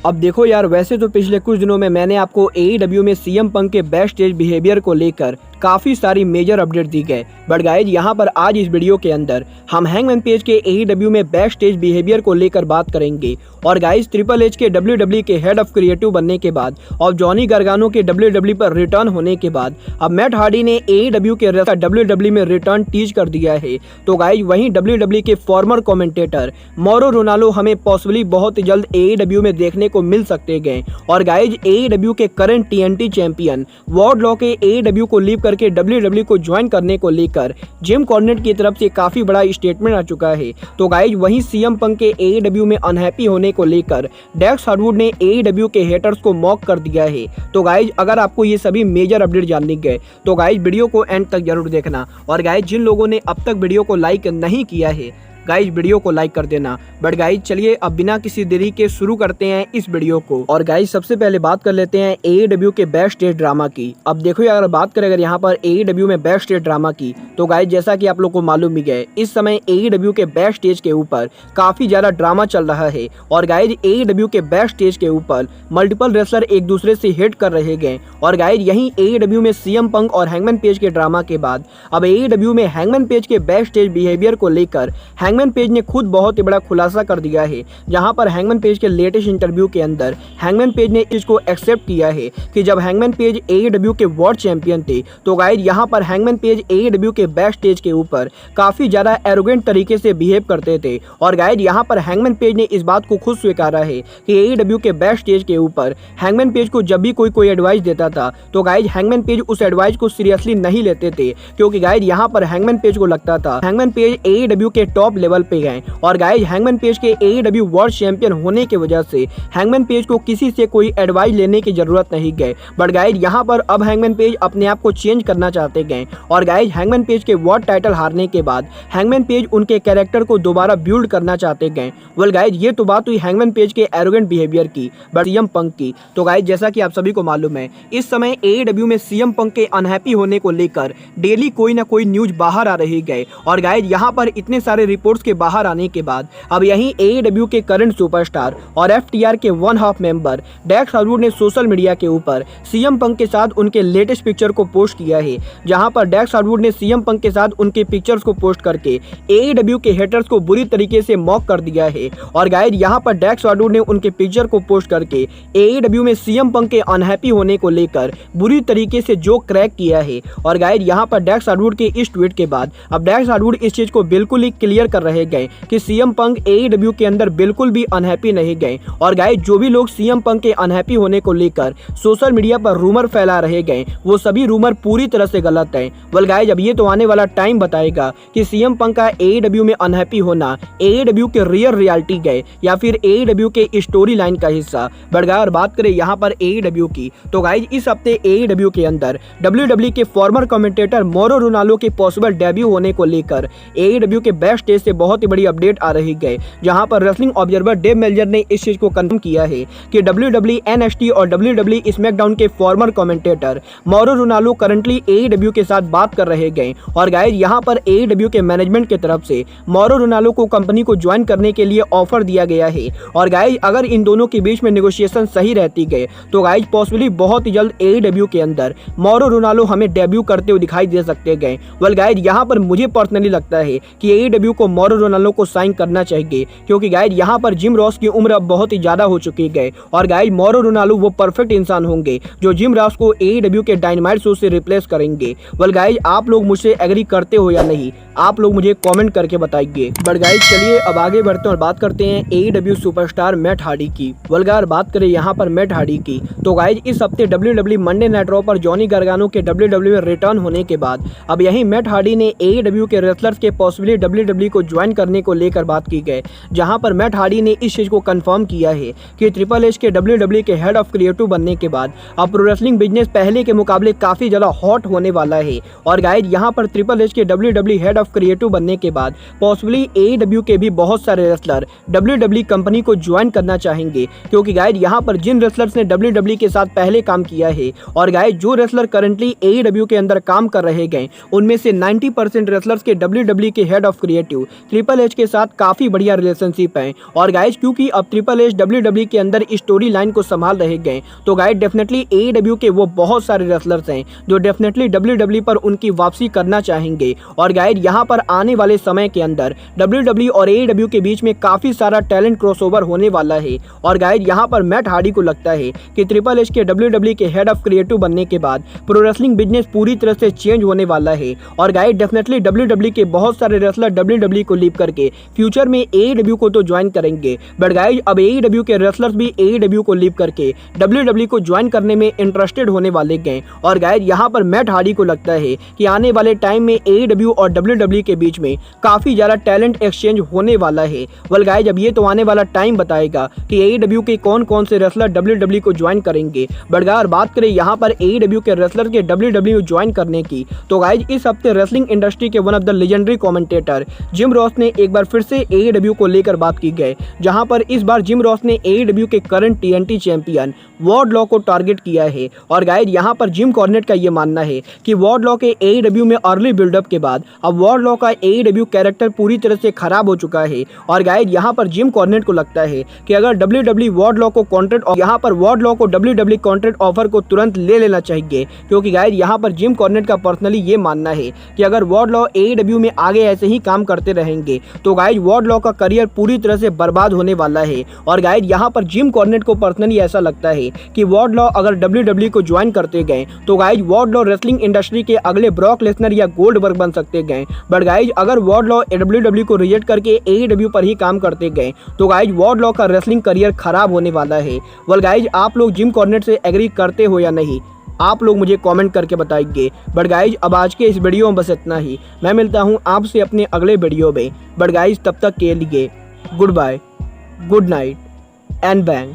अब देखो यार, वैसे तो पिछले कुछ दिनों में मैंने आपको AEW में CM पंक के बैक स्टेज बिहेवियर को लेकर काफी सारी मेजर अपडेट दी गए, बट गाइज यहाँ पर आज इस वीडियो के अंदर हम हैंगमैन पेज के AEW में बैक स्टेज बिहेवियर को लेकर बात करेंगे। और गाइज ट्रिपल एच के WWE के हेड ऑफ क्रिएटिव बनने के बाद और जॉनी गार्गानो के WWE पर रिटर्न होने के बाद अब मैट हार्डी ने AEW के WWE में रिटर्न टीज कर दिया है। तो गाइज वहीं WWE के फॉर्मर कमेंटेटर मौरो रोनाल्डो हमें पॉसिबली बहुत जल्द AEW में देखने को मिल सकते गए। और गाइज AEW के करंट TNT चैंपियन वार्डलॉ के AEW को लीव करके WWE को ज्वाइन करने को लेकर जिम कॉर्नेट की तरफ से काफी बड़ा स्टेटमेंट आ चुका है। तो गाइज वहीं CM पंक के AEW में अनहैप्पी होने को लेकर डेक्स हार्डवुड ने AEW के हेटर्स को मॉक कर दिया है। तो गाइज अगर आपको ये सभी मेजर अपडेट जानने गए तो गाइज वीडियो को एंड तक जरूर देखना। और गाइज जिन लोगों ने अब तक वीडियो को लाइक नहीं किया है गाइज वीडियो को लाइक कर देना। बट गाइज चलिए अब बिना किसी देरी के शुरू करते हैं इस वीडियो को। और गाइज सबसे पहले बात कर लेते हैं AEW के बैक स्टेज ड्रामा की। अब देखो अगर बात करें यहाँ पर AEW में बैक स्टेज ड्रामा की तो गाइज जैसा कि आप लोग को मालूम ही है इस समय AEW के बैक स्टेज के ऊपर काफी ज्यादा ड्रामा चल रहा है। और गाइज AEW के बैक स्टेज के ऊपर मल्टीपल रेसलर एक दूसरे से हिट कर रहे गए। और गाइज यही AEW में CM पंक और हैंगमैन पेज के ड्रामा के बाद अब AEW में हैंगमैन पेज के बैक स्टेज बिहेवियर को लेकर हैंगमैन पेज ने खुद बहुत ही बड़ा खुलासा कर दिया है। जहां पर हैंगमैन पेज के लेटेस्ट इंटरव्यू के अंदर हैंगमैन पेज ने इसको एक्सेप्ट किया है कि जब हैंगमैन पेज AEW के वर्ल्ड चैंपियन थे तो गाइज यहां पर हैंगमैन पेज AEW के बैक स्टेज के ऊपर काफी ज्यादा एरोगेंट तरीके से बिहेव करते थे। और गाइज यहां पर हैंगमैन पेज ने इस बात को खुद स्वीकारा है कि AEW के बैक स्टेज के ऊपर हैंगमैन पेज को जब भी कोई एडवाइस देता था तो गाइज हैंगमैन पेज उस एडवाइस को सीरियसली नहीं लेते थे, क्योंकि गाइज यहां पर हैंगमैन पेज को लगता था हैंगमैन पेज AEW के टॉप लेवल पे गए। और गाइज हैंगमैन पेज के AEW वर्ल्ड चैंपियन होने की वजह से हैंगमैन पेज को किसी से कोई एडवाइस लेने की जरूरत नहीं गए। बट गाइज यहां पर अब हैंगमैन पेज अपने आप को चेंज करना चाहते गए। और गाइज हैंगमैन पेज के वर्ल्ड टाइटल हारने के बाद हैंगमैन पेज उनके कैरेक्टर को दोबारा बिल्ड करना चाहते गए। वेल गाइज ये तो बात हुई हैंगमैन पेज के एरोगेंट बिहेवियर की, बट CM पंक की। तो गाइज जैसा कि आप सभी को मालूम है इस समय AEW में CM पंक के अनहैप्पी होने को लेकर डेली कोई ना कोई न्यूज बाहर आ रही गए। और गाइज यहां पर इतने सारे रिपोर्ट्स के बाहर आने के बाद अब यहीं AEW के करंट सुपरस्टार और FTR के 1/2 मेंबर डेक्स हार्डवुड ने सोशल मीडिया के ऊपर CM पंक के साथ उनके लेटेस्ट पिक्चर को पोस्ट किया है। जहां पर डेक्स हार्डवुड ने CM पंक के साथ उनके पिक्चर्स को पोस्ट करके AEW के हेटर्स को बुरी तरीके से मॉक कर दिया है। और गाइज यहां पर डेक्स हार्डवुड ने उनके पिक्चर को पोस्ट करके AEW में CM पंक के अनहैप्पी होने को लेकर बुरी तरीके से जो क्रैक किया है। और गाइज यहां पर डेक्स हार्डवुड के इस ट्वीट के बाद अब डेक्स हार्डवुड इस चीज को बिल्कुल ही क्लियर कर रहे गए कि CM पंक AEW के अंदर बिल्कुल भी अनहैप्पी नहीं गए। और गाइज जो भी लोग CM पंक के अनहैप्पी होने को लेकर सोशल मीडिया पर रूमर फैला रहे गए वो सभी रूमर पूरी तरह से गलत है। वेल गाइज अब ये तो आने वाला टाइम बताएगा कि CM पंक का AEW में अनहैप्पी होना AEW के रियल रियलिटी गए या फिर AEW के स्टोरी लाइन का हिस्सा। बट गाइज बात करें यहाँ पर AEW की तो गाइज इस हफ्ते AEW के अंदर WWE के फॉर्मर कमेंटेटर मौरो रोनाल्डो के पॉसिबल डेब्यू होने को लेकर AEW के बैक स्टेज से बहुत ही बड़ी अपडेट आ रही गए। जहां पर रेसलिंग ऑब्जर्वर डेव मेल्जर ने इस चीज को कंफर्म किया है कि WWE NXT और WWE स्मैकडाउन के farmer commentator मौरो Ronaldo currently AEW के साथ बात कर रहे गए। और गाइज यहां पर AEW के मैनेजमेंट की तरफ से मौरो रोनाल्डो को कंपनी को ज्वाइन करने के लिए ऑफर दिया गया है। और गाइज अगर इन दोनों के बीच में नेगोशिएशन सही रहती गए तो गाइज पॉसिबली बहुत ही जल्द AEW के अंदर मौरो रोनाल्डो हमें डेब्यू करते हुए दिखाई दे सकते गए। वेल गाइज यहां पर मुझे पर्सनली लगता है कि AEW को मौरो रोनाल्डो को साइन करना चाहिए, क्योंकि गाइज यहाँ पर जिम रॉस की उम्र अब बहुत ही ज्यादा हो चुकी है। और गाइज मौरो रोनाल्डो वो परफेक्ट इंसान होंगे जो जिम रॉस को AEW के डायनामाइट शो से रिप्लेस करेंगे। वेल गाइज आप लोग मुझसे एग्री करते हो या नहीं, आप लोग मुझे कमेंट करके बताइए। बट गाइज चलिए अब आगे बढ़ते हैं और बात करते हैं AEW सुपरस्टार मैट हार्डी की। वेल गाइज बात करें यहाँ पर मैट हार्डी की तो गाइज इस हफ्ते WWE मंडे नाइट रॉ पर जॉनी गार्गानो के WWE में रिटर्न होने के बाद अब यही मैट हार्डी ने AEW के रेसलर्स के पॉसिबली WWE को ज्वाइन करने को लेकर बात की गई। जहां पर मैट हार्डी ने इस चीज को कंफर्म किया है कि ट्रिपल एच के WWE के हेड ऑफ क्रिएटिव बनने के बाद अब प्रो रेसलिंग बिजनेस पहले के मुकाबले काफी ज्यादा हॉट होने वाला है। और गाइज यहां पर ट्रिपल एच के WWE हेड ऑफ क्रिएटिव बनने के बाद पॉसिबली AEW के भी बहुत सारे रेसलर WWE कंपनी को ज्वाइन करना चाहेंगे, क्योंकि गाइज यहां पर जिन रेसलर्स ने WWE के साथ पहले काम किया है और गाइज जो रेसलर करंटली AEW के अंदर काम कर रहे गए उनमें से 90% रेसलर्स के WWE के head of creative triple H के साथ काफ़ी बढ़िया रिलेशनशिप है। और गाइज क्योंकि अब ट्रिपल एच WWE के अंदर स्टोरी लाइन को संभाल रहे गए, तो गाइज डेफिनेटली AEW के वो बहुत सारे रेसलर्स हैं जो डेफिनेटली WWE पर उनकी वापसी करना चाहेंगे। और गाइज यहाँ पर आने वाले समय के अंदर WWE और AEW के बीच में काफ़ी सारा टैलेंट क्रॉसओवर होने वाला है। और गाइज यहाँ पर मैट हार्डी को लगता है कि ट्रिपल एच के WWE के हेड ऑफ क्रिएटिव बनने के बाद प्रो रेसलिंग बिजनेस पूरी तरह से चेंज होने वाला है। और गाइज डेफिनेटली WWE के बहुत सारे रेसलर WWE को लीव करके फ्यूचर में AEW को तो ज्वाइन करेंगे, बट गाइज अब AEW के रेसलर्स भी AEW को लीव करके WWE को ज्वाइन करने में इंटरेस्टेड होने वाले गए। और गाइज यहाँ पर मैट हार्डी को लगता है कि आने वाले टाइम में AEW और WWE के बीच में काफी ज्यादा टैलेंट एक्सचेंज होने वाला है। वेल गाइज अब ये तो आने वाला टाइम बताएगा कि AEW के कौन कौन से रेसलर WWE को ज्वाइन करेंगे। बट अगर बात करें यहाँ पर AEW के रेसलर के WWE ज्वाइन करने की, तो गाइज इस हफ्ते रेसलिंग इंडस्ट्री के one of the legendary commentator gym Ross ने एक बार फिर से AEW को लेकर बात की गई, जहां पर इस बार जिम रॉस ने AEW के करंट TNT चैंपियन वार्डलॉ को टारगेट किया है। और गाइज यहाँ पर जिम कॉर्नेट का ये मानना है कि वार्डलॉ के AEW में अर्ली बिल्डअप के बाद अब वार्डलॉ का AEW कैरेक्टर पूरी तरह से खराब हो चुका है। और गाइज यहाँ पर जिम कॉर्नेट को लगता है कि अगर WWE वार्डलॉ को कॉन्ट्रैक्ट यहाँ पर वार्डलॉ को WWE कॉन्ट्रैक्ट ऑफर को तुरंत ले लेना चाहिए, क्योंकि गाइज यहाँ पर जिम कॉर्नेट का पर्सनली ये मानना है कि अगर वार्डलॉ AEW में आगे ऐसे ही काम करते रहेंगे तो गाइज वार्डलॉ का करियर पूरी तरह से बर्बाद होने वाला है। और गाइज यहाँ पर जिम कॉर्नेट को पर्सनली ऐसा लगता है कि वार्डलॉ अगर WWE को ज्वाइन करते गए तो गाइज वार्डलॉ रेसलिंग इंडस्ट्री के अगले ब्रॉक लेसनर या गोल्डबर्ग बन सकते गए। बट गाइज अगर वार्डलॉ WWE को रिजेक्ट करके AEW पर ही काम करते गए तो गाइज वार्डलॉ का रेसलिंग करियर खराब होने वाला है। वेल गाइज आप लोग जिम कॉर्नेट से एग्री करते हो या नहीं, आप लोग मुझे कमेंट करके बताइए। बट गाइज अब आज के इस वीडियो में बस इतना ही। मैं मिलता हूँ आपसे अपने अगले वीडियो में। बट गाइज तब तक के लिए goodbye, good night and bang.